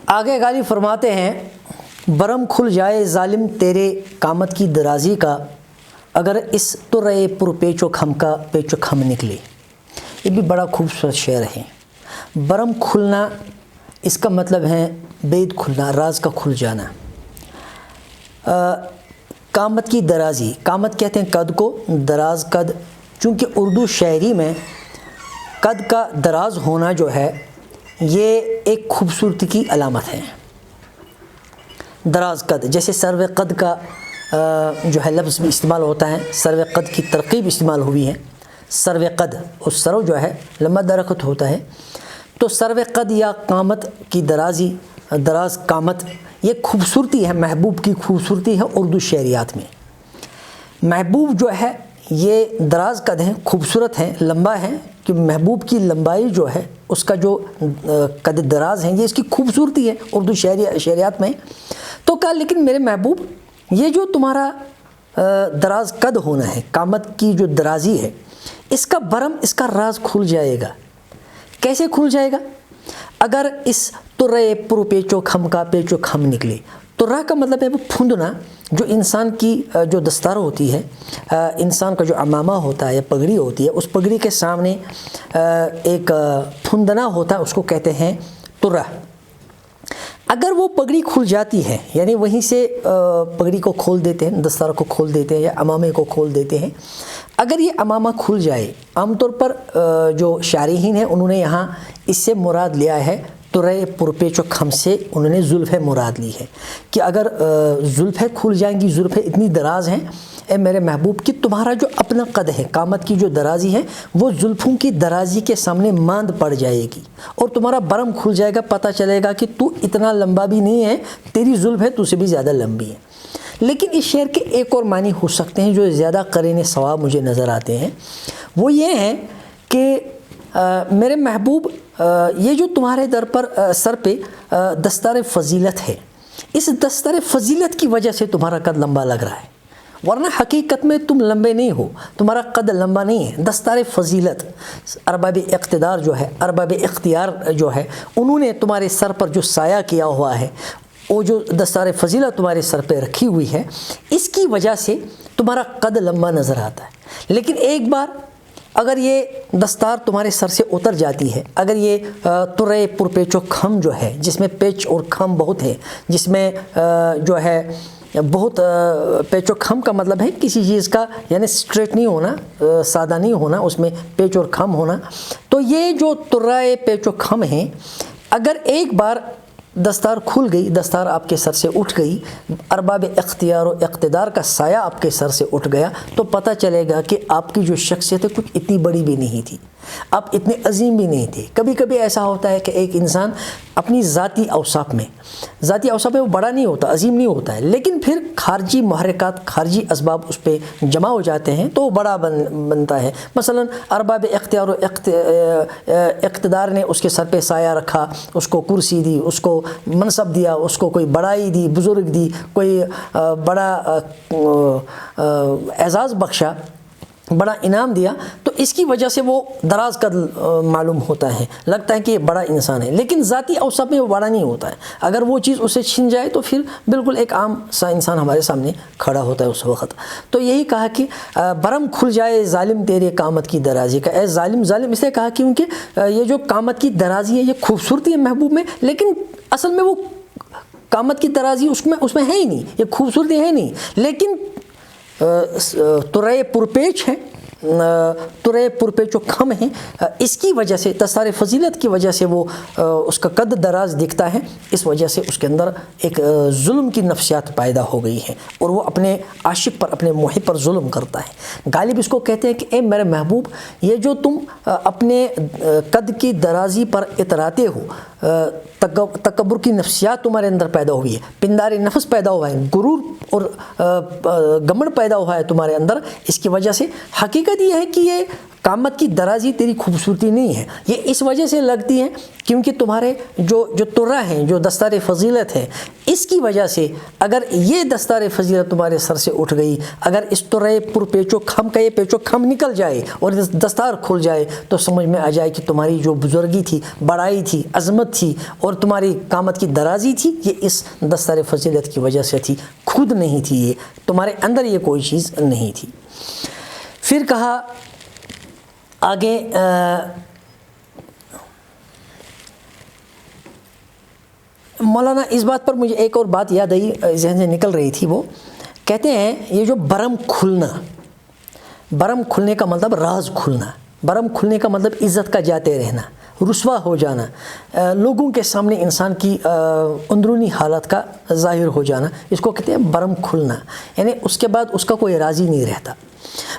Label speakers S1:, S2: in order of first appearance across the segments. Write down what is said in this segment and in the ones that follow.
S1: آگے غالب فرماتے ہیں برم کھل جائے ظالم تیرے قامت کی درازی کا، اگر اس طرے پر پیچ و خم کا پیچ و خم نکلے۔ یہ بھی بڑا خوبصورت شعر ہے۔ برم کھلنا اس کا مطلب ہے بید کھلنا، راز کا کھل جانا۔ قامت کی درازی، قامت کہتے ہیں قد کو، دراز قد، چونکہ اردو شاعری میں قد کا دراز ہونا جو ہے یہ ایک خوبصورتی کی علامت ہے۔ دراز قد، جیسے سرو قد کا جو ہے لفظ بھی استعمال ہوتا ہے، سرو قد کی ترکیب استعمال ہوئی ہے۔ سرو قد، اس سرو جو ہے لمبا درخت ہوتا ہے، تو سرو قد یا قامت کی درازی، دراز قامت، یہ خوبصورتی ہے، محبوب کی خوبصورتی ہے اردو شعریات میں۔ محبوب جو ہے یہ دراز قد ہے، خوبصورت ہے، لمبا ہے، کہ محبوب کی لمبائی جو ہے اس کا جو قد دراز ہے یہ اس کی خوبصورتی ہے اردو شعریات میں۔ تو کہا لیکن میرے محبوب یہ جو تمہارا دراز قد ہونا ہے، قامت کی جو درازی ہے، اس کا برم، اس کا راز کھل جائے گا۔ کیسے کھل جائے گا؟ اگر اس طرے پر پیچ و خم کا پیچ و خم نکلے۔ طرہ کا مطلب ہے وہ پھندنا، جو انسان کی جو دستار ہوتی ہے، انسان کا جو عمامہ ہوتا ہے یا پگڑی ہوتی ہے، اس پگڑی کے سامنے ایک پھندنا ہوتا ہے، اس کو کہتے ہیں طرہ۔ اگر وہ پگڑی کھل جاتی ہے، یعنی وہیں سے پگڑی کو کھول دیتے ہیں، دستار کو کھول دیتے ہیں یا عمامے کو کھول دیتے ہیں، اگر یہ عمامہ کھل جائے، عام طور پر جو شارحین ہیں انہوں نے یہاں اس سے مراد لیا ہے، طرے پر پیچ و خم سے انہوں نے زلفیں مراد لی ہے، کہ اگر زلفیں کھل جائیں گی، زلفیں اتنی دراز ہیں اے میرے محبوب کہ تمہارا جو اپنا قد ہے، قامت کی جو درازی ہے وہ زلفوں کی درازی کے سامنے ماند پڑ جائے گی، اور تمہارا برم کھل جائے گا، پتہ چلے گا کہ تو اتنا لمبا بھی نہیں ہے، تیری زلفیں تجھ سے بھی زیادہ لمبی ہیں۔ لیکن اس شعر کے ایک اور معنی ہو سکتے ہیں جو زیادہ قرین ثواب مجھے نظر آتے ہیں، وہ یہ ہیں کہ میرے محبوب یہ جو تمہارے در پر سر پہ دستار فضیلت ہے، اس دستار فضیلت کی وجہ سے تمہارا قد لمبا لگ رہا ہے، ورنہ حقیقت میں تم لمبے نہیں ہو، تمہارا قد لمبا نہیں ہے۔ دستار فضیلت، ارباب اقتدار جو ہے، ارباب اختیار جو ہے، انہوں نے تمہارے سر پر جو سایہ کیا ہوا ہے، وہ جو دستار فضیلت تمہارے سر پہ رکھی ہوئی ہے، اس کی وجہ سے تمہارا قد لمبا نظر آتا ہے۔ لیکن ایک بار اگر یہ دستار تمہارے سر سے اتر جاتی ہے، اگر یہ طرے پر پیچ و خم جو ہے، جس میں پیچ اور خم بہت ہے، جس میں جو ہے بہت پیچ و خم کا مطلب ہے کسی چیز کا یعنی سٹریٹ نہیں ہونا، سادہ نہیں ہونا، اس میں پیچ اور خم ہونا، تو یہ جو طرے پیچ و خم ہیں، اگر ایک بار دستار کھل گئی، دستار آپ کے سر سے اٹھ گئی، ارباب اختیار و اقتدار کا سایہ آپ کے سر سے اٹھ گیا، تو پتہ چلے گا کہ آپ کی جو شخصیت ہے کچھ اتنی بڑی بھی نہیں تھی، آپ اتنے عظیم بھی نہیں تھے۔ کبھی کبھی ایسا ہوتا ہے کہ ایک انسان اپنی ذاتی اوصاف میں وہ بڑا نہیں ہوتا، عظیم نہیں ہوتا ہے، لیکن پھر خارجی محرکات، خارجی اسباب اس پہ جمع ہو جاتے ہیں تو وہ بڑا بنتا ہے۔ مثلا ارباب اختیار و اقتدار نے اس کے سر پہ سایہ رکھا، اس کو کرسی دی، اس کو منصب دیا، اس کو کوئی بڑائی دی، بزرگ دی، کوئی بڑا اعزاز بخشا، بڑا انعام دیا، تو اس کی وجہ سے وہ دراز قد معلوم ہوتا ہے، لگتا ہے کہ یہ بڑا انسان ہے، لیکن ذاتی اوصاف میں وہ بڑا نہیں ہوتا ہے۔ اگر وہ چیز اسے چھن جائے تو پھر بالکل ایک عام سا انسان ہمارے سامنے کھڑا ہوتا ہے اس وقت۔ تو یہی کہا کہ برم کھل جائے ظالم تیرے قامت کی درازی کا، اے ظالم، ظالم اس لیے کہا کیونکہ یہ جو قامت کی درازی ہے یہ خوبصورتی ہے محبوب میں، لیکن اصل میں وہ قامت کی درازی اس میں ہے ہی نہیں، یہ خوبصورتی ہے نہیں، لیکن طرے پرپیچ ہیں، طرے پرپیچ و خم ہیں، اس کی وجہ سے، دستار فضیلت کی وجہ سے وہ اس کا قد دراز دکھتا ہے، اس وجہ سے اس کے اندر ایک ظلم کی نفسیات پیدا ہو گئی ہیں، اور وہ اپنے عاشق پر، اپنے محب پر ظلم کرتا ہے۔ غالب اس کو کہتے ہیں کہ اے میرے محبوب، یہ جو تم اپنے قد کی درازی پر اتراتے ہو، تکبر کی نفسیات تمہارے اندر پیدا ہوئی ہے، پندار نفس پیدا ہوا ہے، غرور اور گمڑ پیدا ہوا ہے تمہارے اندر، اس کی وجہ سے حقیقت یہ ہے کہ یہ قامت کی درازی تیری خوبصورتی نہیں ہے، یہ اس وجہ سے لگتی ہے کیونکہ تمہارے جو ترہ ہیں، جو دستار فضیلت ہے، اس کی وجہ سے اگر یہ دستار فضیلت تمہارے سر سے اٹھ گئی، اگر اس ترہ پر پیچ و خم کا یہ پیچ و خم نکل جائے اور دستار کھل جائے تو سمجھ میں آ جائے کہ تمہاری جو بزرگی تھی، بڑائی تھی، عظمت تھی اور تمہاری قامت کی درازی تھی، یہ اس دستار فضیلت کی وجہ سے تھی، خود نہیں تھی، یہ تمہارے اندر یہ کوئی چیز نہیں تھی۔ پھر کہا آگے مولانا اس بات پر مجھے ایک اور بات یاد آئی، ذہن سے نکل رہی تھی، وہ کہتے ہیں یہ جو برم کھلنا، برم کھلنے کا مطلب راز کھلنا، برم کھلنے کا مطلب عزت کا جاتے رہنا، رسوا ہو جانا، لوگوں کے سامنے انسان کی اندرونی حالت کا ظاہر ہو جانا، اس کو کہتے ہیں برم کھلنا، یعنی اس کے بعد اس کا کوئی راضی نہیں رہتا۔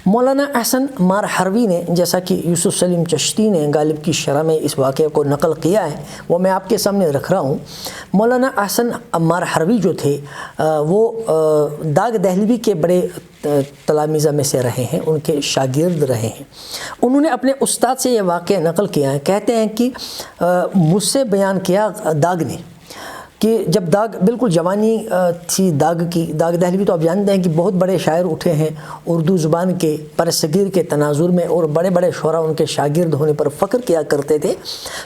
S1: مولانا احسن مار حروی نے، جیسا کہ یوسف سلیم چشتی نے غالب کی شرح میں اس واقعے کو نقل کیا ہے، وہ میں آپ کے سامنے رکھ رہا ہوں۔ مولانا احسن مار حروی جو تھے وہ داغ دہلوی کے بڑے تلامذہ میں سے رہے ہیں، ان کے شاگرد رہے ہیں۔ انہوں نے اپنے استاد سے یہ واقعہ نقل کیا ہے، کہتے ہیں کہ مجھ سے بیان کیا داغ نے کہ جب داغ بالکل جوانی تھی داغ کی، داغ دہلوی تو آپ جانتے ہیں کہ بہت بڑے شاعر اٹھے ہیں اردو زبان کے برصغیر کے تناظر میں، اور بڑے بڑے شعراء ان کے شاگرد ہونے پر فخر کیا کرتے تھے۔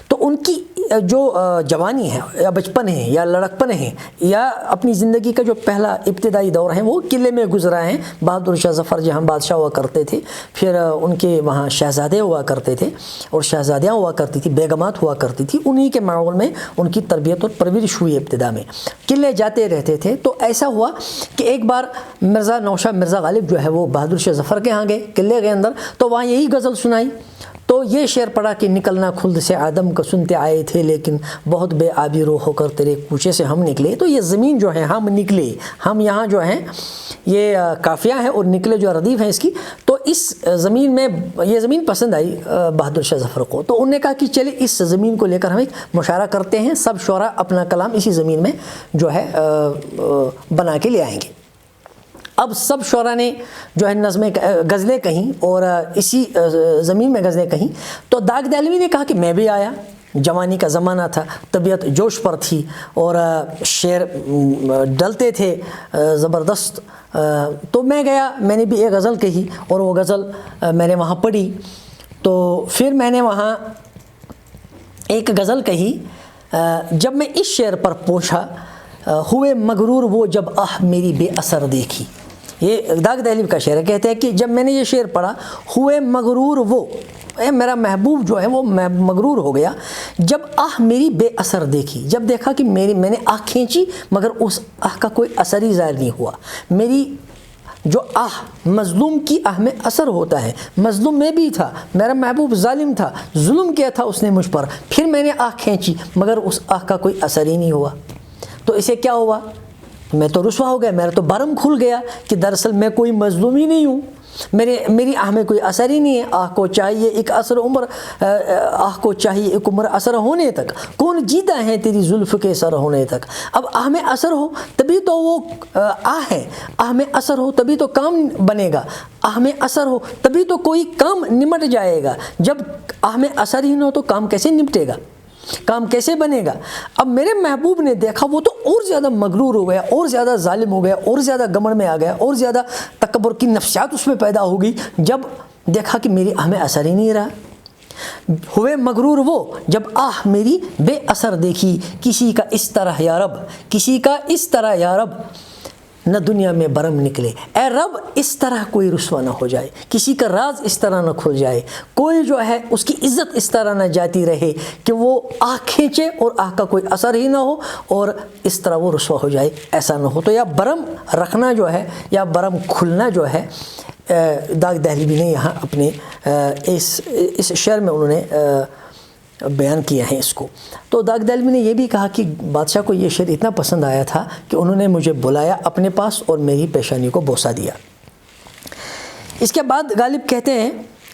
S1: تو ان کی جو جوانی ہے یا بچپن ہے یا لڑکپن ہے یا اپنی زندگی کا جو پہلا ابتدائی دور ہے وہ قلعے میں گزرا ہے۔ بہادر شاہ ظفر جہاں بادشاہ ہوا کرتے تھے، پھر ان کے وہاں شہزادے ہوا کرتے تھے اور شہزادیاں ہوا کرتی تھی، بیگمات ہوا کرتی تھی، انہی کے ماحول میں ان کی تربیت اور پرورش ہوئی۔ ابتدا میں قلعے جاتے رہتے تھے، تو ایسا ہوا کہ ایک بار مرزا نوشا مرزا غالب جو ہے وہ بہادر شاہ ظفر کے ہاں گئے، قلعے کے اندر، تو وہاں یہی غزل سنائی، تو یہ شعر پڑھا کہ نکلنا خلد سے آدم کا سنتے آئے تھے، لیکن بہت بے آبی رو ہو کر تیرے کوچے سے ہم نکلے۔ تو یہ زمین جو ہے ہم نکلے، ہم یہاں جو ہیں یہ قافیہ ہے اور نکلے جو ردیف ہیں اس کی، تو اس زمین میں یہ زمین پسند آئی بہادر شاہ ظفر کو، تو انہوں نے کہا کہ چلے اس زمین کو لے کر ہم ایک مشاعرہ کرتے ہیں، سب شعراء اپنا کلام اسی زمین میں جو ہے بنا کے لے آئیں گے۔ اب سب شعراء نے جو ہے نظمیں غزلیں کہیں اور اسی زمین میں غزلیں کہیں، تو داغ دہلوی نے کہا کہ میں بھی آیا، جوانی کا زمانہ تھا، طبیعت جوش پر تھی اور شعر ڈلتے تھے زبردست، تو میں گیا، میں نے بھی ایک غزل کہی اور وہ غزل میں نے وہاں پڑھی۔ تو پھر میں نے وہاں ایک غزل کہی، جب میں اس شعر پر پہنچا، ہوئے مغرور وہ جب آہ میری بے اثر دیکھی۔ یہ داغ دہلوی کا شعر ہے، کہتے ہیں کہ جب میں نے یہ شعر پڑھا، ہوئے مغرور وہ، میرا محبوب جو ہے وہ مغرور ہو گیا، جب آہ میری بے اثر دیکھی، جب دیکھا کہ میں نے آہ کھینچی مگر اس آہ کا کوئی اثر ہی ظاہر نہیں ہوا۔ میری جو آہ، مظلوم کی آہ میں اثر ہوتا ہے، مظلوم میں بھی تھا، میرا محبوب ظالم تھا، ظلم کیا تھا اس نے مجھ پر، پھر میں نے آہ کھینچی مگر اس آہ کا کوئی اثر ہی نہیں ہوا۔ تو اسے کیا ہوا؟ میں تو رسوا ہو گیا، میرا تو برم کھل گیا کہ دراصل میں کوئی مظلوم ہی نہیں ہوں، میری آہ میں کوئی اثر ہی نہیں ہے۔ آہ کو چاہیے ایک اثر عمر، آہ کو چاہیے ایک عمر اثر ہونے تک، کون جیتا ہے تیری زلف کے سر ہونے تک۔ اب آہ میں اثر ہو تبھی تو وہ آہ ہے، آہ میں اثر ہو تبھی تو کام بنے گا، آہ میں اثر ہو تبھی تو کوئی کام نمٹ جائے گا۔ جب آہ میں اثر ہی نہ ہو تو کام کیسے نمٹے گا، کام کیسے بنے گا؟ اب میرے محبوب نے دیکھا، وہ تو اور زیادہ مغرور ہو گیا، اور زیادہ ظالم ہو گیا، اور زیادہ گمن میں آ گیا، اور زیادہ تکبر کی نفسیات اس میں پیدا ہو گئی جب دیکھا کہ میری آہ میں اثر ہی نہیں رہا۔ ہوئے مغرور وہ جب آہ میری بے اثر دیکھی، کسی کا اس طرح یا رب، کسی کا اس طرح یا رب نہ دنیا میں برم نکلے۔ اے رب اس طرح کوئی رسوا نہ ہو جائے، کسی کا راز اس طرح نہ کھل جائے، کوئی جو ہے اس کی عزت اس طرح نہ جاتی رہے کہ وہ آہ کھینچے اور آہ کا کوئی اثر ہی نہ ہو اور اس طرح وہ رسوا ہو جائے، ایسا نہ ہو۔ تو یا برم رکھنا جو ہے یا برم کھلنا جو ہے، داغ دہلوی نے یہاں اپنے اس شعر میں انہوں نے بیان کیا ہے اس کو۔ تو داغ دہلوی نے یہ بھی کہا کہ بادشاہ کو یہ شعر اتنا پسند آیا تھا کہ انہوں نے مجھے بلایا اپنے پاس اور میری پیشانی کو بوسہ دیا۔ اس کے بعد غالب کہتے ہیں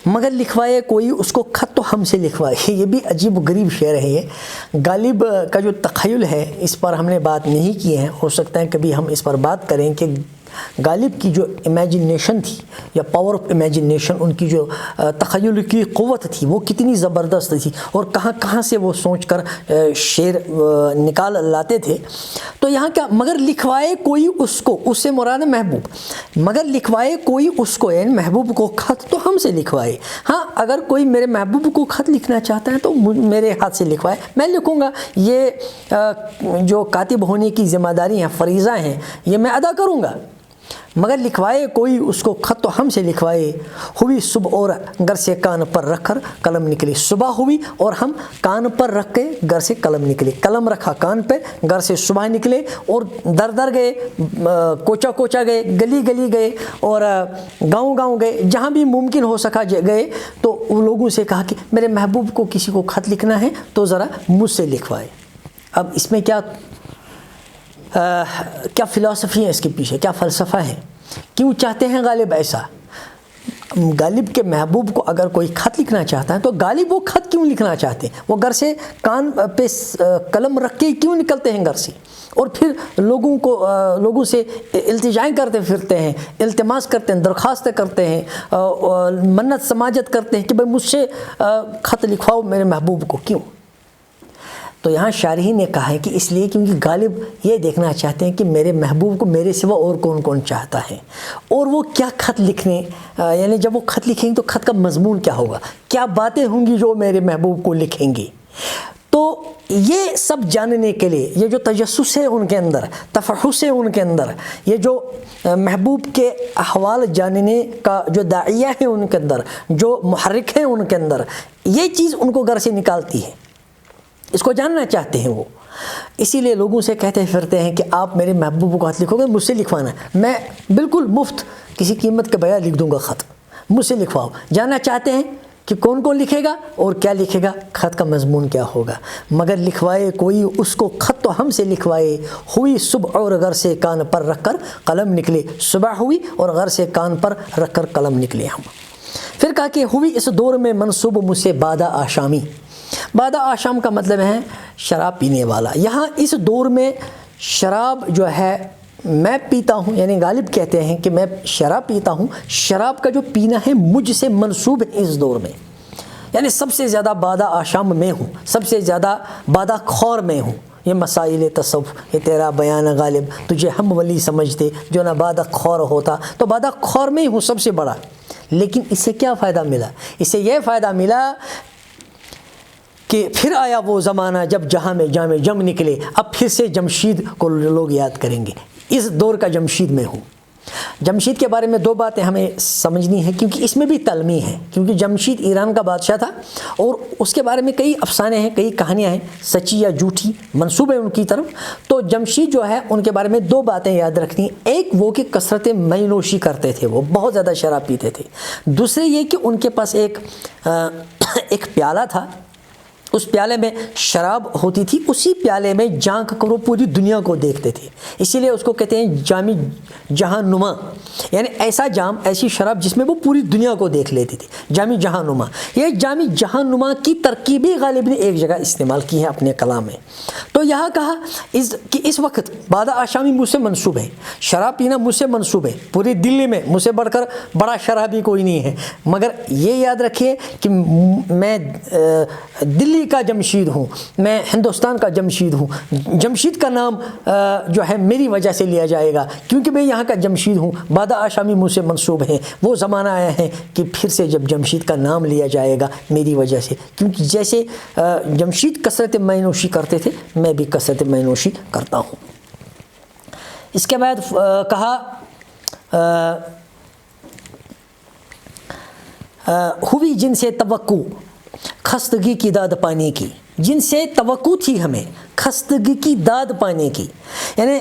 S1: مگر لکھوائے کوئی اس کو خط تو ہم سے لکھوائے۔ یہ بھی عجیب و غریب شعر ہے یہ۔ غالب کا جو تخیل ہے اس پر ہم نے بات نہیں کی ہے، ہو سکتا ہے کبھی ہم اس پر بات کریں کہ غالب کی جو امیجنیشن تھی یا پاور آف امیجنیشن، ان کی جو تخیل کی قوت تھی وہ کتنی زبردست تھی، اور کہاں کہاں سے وہ سوچ کر شعر نکال لاتے تھے۔ تو یہاں کیا، مگر لکھوائے کوئی اس کو، اس سے مراد محبوب، مگر لکھوائے کوئی اس کو، یعنی محبوب کو خط تو ہم سے لکھوائے۔ ہاں اگر کوئی میرے محبوب کو خط لکھنا چاہتا ہے تو میرے ہاتھ سے لکھوائے، میں لکھوں گا، یہ جو کاتب ہونے کی ذمہ داری ہیں، فریضہ ہیں، یہ میں ادا کروں گا۔ مگر لکھوائے کوئی اس کو خط تو ہم سے لکھوائے، ہوئی صبح اور گھر سے کان پر رکھ کر قلم نکلی۔ صبح ہوئی اور ہم کان پر رکھ کے گھر سے قلم نکلے، قلم رکھا کان پہ، گھر سے صبح نکلے اور در در گئے، کوچا کوچا گئے، گلی گلی گئے اور گاؤں گاؤں گئے، جہاں بھی ممکن ہو سکا گئے۔ تو ان لوگوں سے کہا کہ میرے محبوب کو کسی کو خط لکھنا ہے تو ذرا مجھ سے لکھوائے۔ اب اس میں کیا فلسفی ہے اس کے پیچھے، کیا فلسفہ ہے، کیوں چاہتے ہیں غالب ایسا؟ غالب کے محبوب کو اگر کوئی خط لکھنا چاہتا ہے تو غالب وہ خط کیوں لکھنا چاہتے ہیں؟ وہ گھر سے کان پہ قلم رکھ کے کیوں نکلتے ہیں گھر سے، اور پھر لوگوں سے التجائیں کرتے پھرتے ہیں، التماس کرتے ہیں، درخواستیں کرتے ہیں، منت سماجت کرتے ہیں کہ بھائی مجھ سے خط لکھواؤ میرے محبوب کو، کیوں؟ تو یہاں شارحین نے کہا ہے کہ اس لیے کیونکہ غالب یہ دیکھنا چاہتے ہیں کہ میرے محبوب کو میرے سوا اور کون کون چاہتا ہے، اور وہ کیا خط لکھنے، یعنی جب وہ خط لکھیں گے تو خط کا مضمون کیا ہوگا، کیا باتیں ہوں گی جو میرے محبوب کو لکھیں گے۔ تو یہ سب جاننے کے لیے یہ جو تجسس ہے ان کے اندر، تفحص ہے ان کے اندر، یہ جو محبوب کے احوال جاننے کا جو داعیہ ہے ان کے اندر، جو محرک ہے ان کے اندر، یہ چیز ان کو گھر سے نکالتی ہے، اس کو جاننا چاہتے ہیں وہ۔ اسی لیے لوگوں سے کہتے پھرتے ہیں کہ آپ میرے محبوب کو خط لکھو گے، مجھ سے لکھوانا ہے، میں بالکل مفت کسی قیمت کے بغیر لکھ دوں گا خط، مجھ سے لکھواؤ۔ جاننا چاہتے ہیں کہ کون کون لکھے گا اور کیا لکھے گا، خط کا مضمون کیا ہوگا۔ مگر لکھوائے کوئی اس کو خط تو ہم سے لکھوائے، ہوئی صبح اور گھر سے کان پر رکھ کر قلم نکلے۔ صبح ہوئی اور گھر سے کان پر رکھ کر قلم نکلے ہم۔ پھر کہا کہ ہوئی اس دور میں منصوب مجھ سے بادہ آشامی۔ بادہ آشام کا مطلب ہے شراب پینے والا۔ یہاں اس دور میں شراب جو ہے میں پیتا ہوں، یعنی غالب کہتے ہیں کہ میں شراب پیتا ہوں، شراب کا جو پینا ہے مجھ سے منسوب ہے اس دور میں، یعنی سب سے زیادہ بادہ آشام میں ہوں، سب سے زیادہ بادہ خور میں ہوں۔ یہ مسائل تصوف، یہ تیرا بیان غالب، تجھے ہم ولی سمجھتے جو نہ بادہ خور ہوتا، تو بادہ خور میں ہی ہوں سب سے بڑا۔ لیکن اس سے کیا فائدہ ملا؟ اس سے یہ فائدہ ملا کہ پھر آیا وہ زمانہ جب جہاں میں جام جم نکلے، اب پھر سے جمشید کو لوگ یاد کریں گے۔ اس دور کا جمشید میں ہوں۔ جمشید کے بارے میں دو باتیں ہمیں سمجھنی ہیں، کیونکہ اس میں بھی تلمیح ہے، کیونکہ جمشید ایران کا بادشاہ تھا اور اس کے بارے میں کئی افسانے ہیں، کئی کہانیاں ہیں، سچی یا جھوٹی منسوب ہے ان کی طرف۔ تو جمشید جو ہے ان کے بارے میں دو باتیں یاد رکھنی ہیں۔ ایک وہ کہ کثرت مے نوشی کرتے تھے، وہ بہت زیادہ شراب پیتے تھے۔ دوسرے یہ کہ ان کے پاس ایک پیالہ تھا، اس پیالے میں شراب ہوتی تھی، اسی پیالے میں جھانک کر وہ پوری دنیا کو دیکھتے تھے، اسی لیے اس کو کہتے ہیں جام جہاں نما، یعنی ایسا جام، ایسی شراب جس میں وہ پوری دنیا کو دیکھ لیتی تھی، جام جہاں نما۔ یہ جام جہاں نما کی ترکیبی غالب نے ایک جگہ استعمال کی ہے اپنے کلام میں۔ تو یہاں کہا کہ اس وقت بادہ آشامی مجھ سے منسوب ہے، شراب پینا مجھ سے منسوب ہے، پوری دلی میں مجھ سے بڑھ کر بڑا شرابی کوئی نہیں ہے۔ مگر یہ یاد رکھیے کہ میں دلی کا جمشید ہوں، میں ہندوستان کا جمشید ہوں، جمشید کا نام جو ہے میری وجہ سے لیا جائے گا، کیونکہ میں یہاں کا جمشید ہوں، بادہ آشامی مجھ سے منسوب ہے۔ وہ زمانہ آیا ہے کہ پھر سے جب جمشید کا نام لیا جائے گا میری وجہ سے، کیونکہ جیسے جمشید کثرت مے نوشی کرتے تھے، میں بھی کثرت مے نوشی کرتا ہوں۔ اس کے بعد کہا ہوئی جن سے توقع خستگی کی داد پانے کی، جن سے توقع تھی ہمیں خستگی کی داد پانے کی، یعنی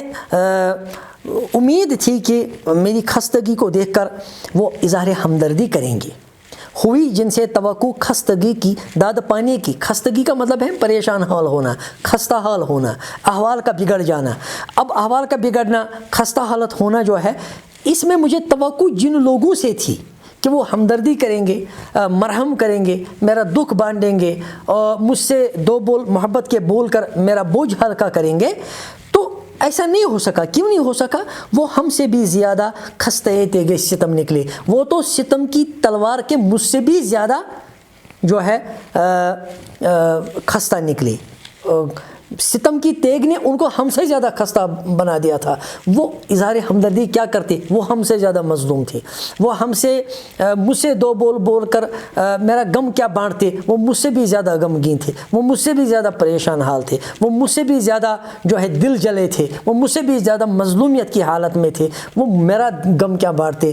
S1: امید تھی کہ میری خستگی کو دیکھ کر وہ اظہار ہمدردی کریں گے۔ ہوئی جن سے توقع خستگی کی داد پانے کی، خستگی کا مطلب ہے پریشان حال ہونا، خستہ حال ہونا، احوال کا بگڑ جانا۔ اب احوال کا بگڑنا، خستہ حالت ہونا جو ہے، اس میں مجھے توقع جن لوگوں سے تھی کہ وہ ہمدردی کریں گے، مرہم کریں گے، میرا دکھ بانٹیں گے اور مجھ سے دو بول محبت کے بول کر میرا بوجھ ہلکا کریں گے، تو ایسا نہیں ہو سکا. کیوں نہیں ہو سکا؟ وہ ہم سے بھی زیادہ خستہ تیغ ستم نکلے. وہ تو ستم کی تلوار کے مجھ سے بھی زیادہ جو ہے خستہ نکلے. ستم کی تیغ نے ان کو ہم سے زیادہ خستہ بنا دیا تھا. وہ اظہار ہمدردی کیا کرتے؟ وہ ہم سے زیادہ مظلوم تھے. وہ مجھ سے دو بول بول کر میرا غم کیا بانٹتے. وہ مجھ سے بھی زیادہ غمگین تھے. وہ مجھ سے بھی زیادہ پریشان حال تھے. وہ مجھ سے بھی زیادہ جو ہے دل جلے تھے. وہ مجھ سے بھی زیادہ مظلومیت کی حالت میں تھے. وہ میرا غم کیا بانٹتے,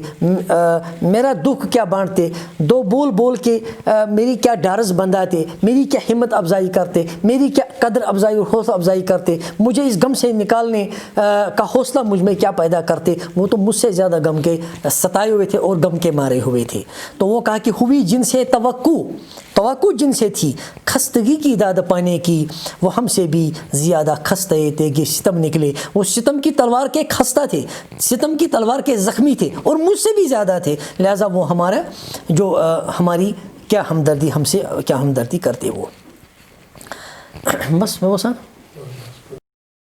S1: میرا دکھ کیا بانٹتے. دو بول بول کے میری کیا ڈھارس بندھاتے, میری کیا ہمت افزائی کرتے, میری کیا قدر افزائی حوصلہ افزائی کرتے, مجھے اس غم سے نکالنے کا حوصلہ مجھ میں کیا پیدا کرتے. وہ تو مجھ سے زیادہ غم کے ستائے ہوئے تھے اور غم کے مارے ہوئے تھے. تو وہ کہا کہ ہوئی جن سے توقع جن سے تھی خستگی کی داد پانے کی, وہ ہم سے بھی زیادہ خستہ تیغ ستم نکلے. وہ ستم کی تلوار کے خستہ تھے, ستم کی تلوار کے زخمی تھے اور مجھ سے بھی زیادہ تھے. لہٰذا وہ ہماری کیا ہمدردی, ہم سے کیا ہمدردی کرتے. وہ بس